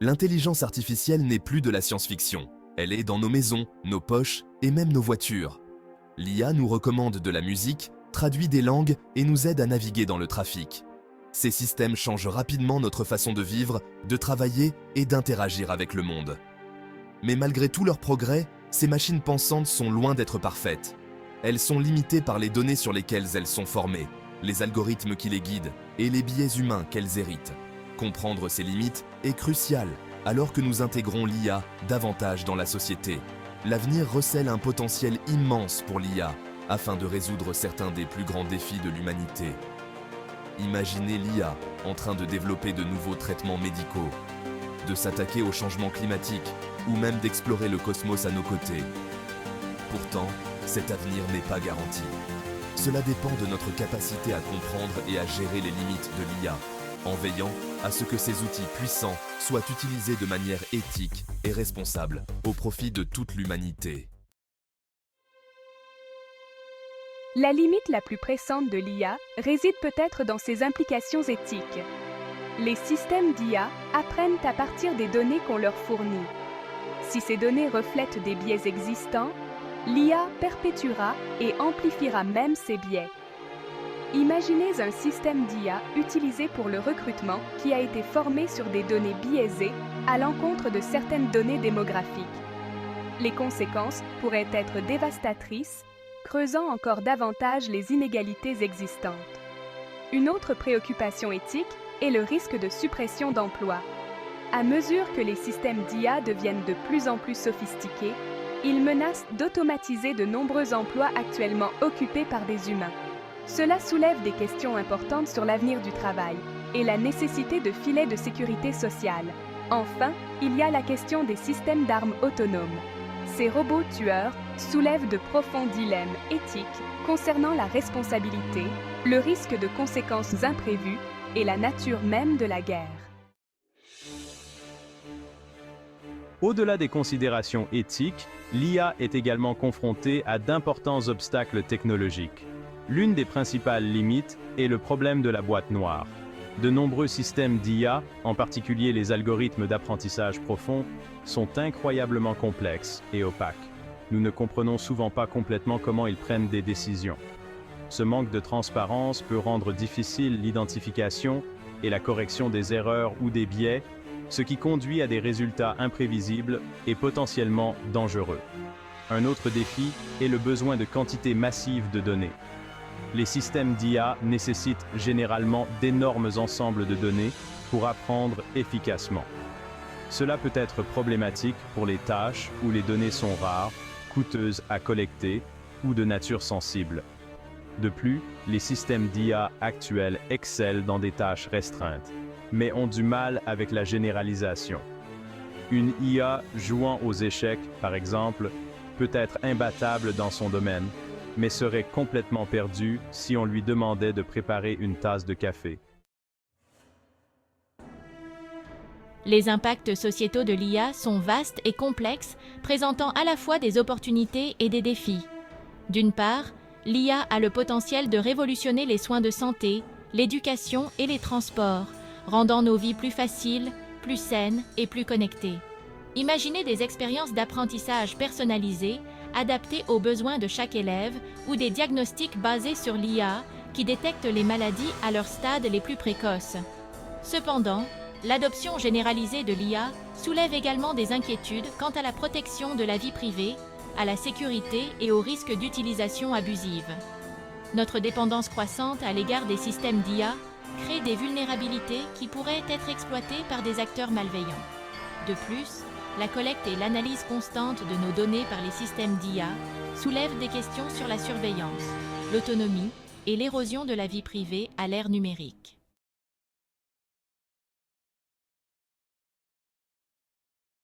L'intelligence artificielle n'est plus de la science-fiction. Elle est dans nos maisons, nos poches et même nos voitures. L'IA nous recommande de la musique, traduit des langues et nous aide à naviguer dans le trafic. Ces systèmes changent rapidement notre façon de vivre, de travailler et d'interagir avec le monde. Mais malgré tout leur progrès, ces machines pensantes sont loin d'être parfaites. Elles sont limitées par les données sur lesquelles elles sont formées, les algorithmes qui les guident et les biais humains qu'elles héritent. Comprendre ces limites est crucial alors que nous intégrons l'IA davantage dans la société. L'avenir recèle un potentiel immense pour l'IA afin de résoudre certains des plus grands défis de l'humanité. Imaginez l'IA en train de développer de nouveaux traitements médicaux, de s'attaquer au changement climatique ou même d'explorer le cosmos à nos côtés. Pourtant, cet avenir n'est pas garanti. Cela dépend de notre capacité à comprendre et à gérer les limites de l'IA, en veillant à ce que ces outils puissants soient utilisés de manière éthique et responsable au profit de toute l'humanité. La limite la plus pressante de l'IA réside peut-être dans ses implications éthiques. Les systèmes d'IA apprennent à partir des données qu'on leur fournit. Si ces données reflètent des biais existants, l'IA perpétuera et amplifiera même ces biais. Imaginez un système d'IA utilisé pour le recrutement qui a été formé sur des données biaisées à l'encontre de certaines données démographiques. Les conséquences pourraient être dévastatrices, creusant encore davantage les inégalités existantes. Une autre préoccupation éthique est le risque de suppression d'emplois. À mesure que les systèmes d'IA deviennent de plus en plus sophistiqués, ils menacent d'automatiser de nombreux emplois actuellement occupés par des humains. Cela soulève des questions importantes sur l'avenir du travail et la nécessité de filets de sécurité sociale. Enfin, il y a la question des systèmes d'armes autonomes. Ces robots tueurs soulèvent de profonds dilemmes éthiques concernant la responsabilité, le risque de conséquences imprévues et la nature même de la guerre. Au-delà des considérations éthiques, l'IA est également confrontée à d'importants obstacles technologiques. L'une des principales limites est le problème de la boîte noire. De nombreux systèmes d'IA, en particulier les algorithmes d'apprentissage profond, sont incroyablement complexes et opaques. Nous ne comprenons souvent pas complètement comment ils prennent des décisions. Ce manque de transparence peut rendre difficile l'identification et la correction des erreurs ou des biais, ce qui conduit à des résultats imprévisibles et potentiellement dangereux. Un autre défi est le besoin de quantités massives de données. Les systèmes d'IA nécessitent généralement d'énormes ensembles de données pour apprendre efficacement. Cela peut être problématique pour les tâches où les données sont rares, coûteuses à collecter ou de nature sensible. De plus, les systèmes d'IA actuels excellent dans des tâches restreintes, mais ont du mal avec la généralisation. Une IA jouant aux échecs, par exemple, peut être imbattable dans son domaine, mais serait complètement perdue si on lui demandait de préparer une tasse de café. Les impacts sociétaux de l'IA sont vastes et complexes, présentant à la fois des opportunités et des défis. D'une part, l'IA a le potentiel de révolutionner les soins de santé, l'éducation et les transports, rendant nos vies plus faciles, plus saines et plus connectées. Imaginez des expériences d'apprentissage personnalisées, adaptées aux besoins de chaque élève, ou des diagnostics basés sur l'IA qui détectent les maladies à leur stade les plus précoces. Cependant, l'adoption généralisée de l'IA soulève également des inquiétudes quant à la protection de la vie privée, à la sécurité et au risque d'utilisation abusive. Notre dépendance croissante à l'égard des systèmes d'IA crée des vulnérabilités qui pourraient être exploitées par des acteurs malveillants. De plus, la collecte et l'analyse constante de nos données par les systèmes d'IA soulèvent des questions sur la surveillance, l'autonomie et l'érosion de la vie privée à l'ère numérique.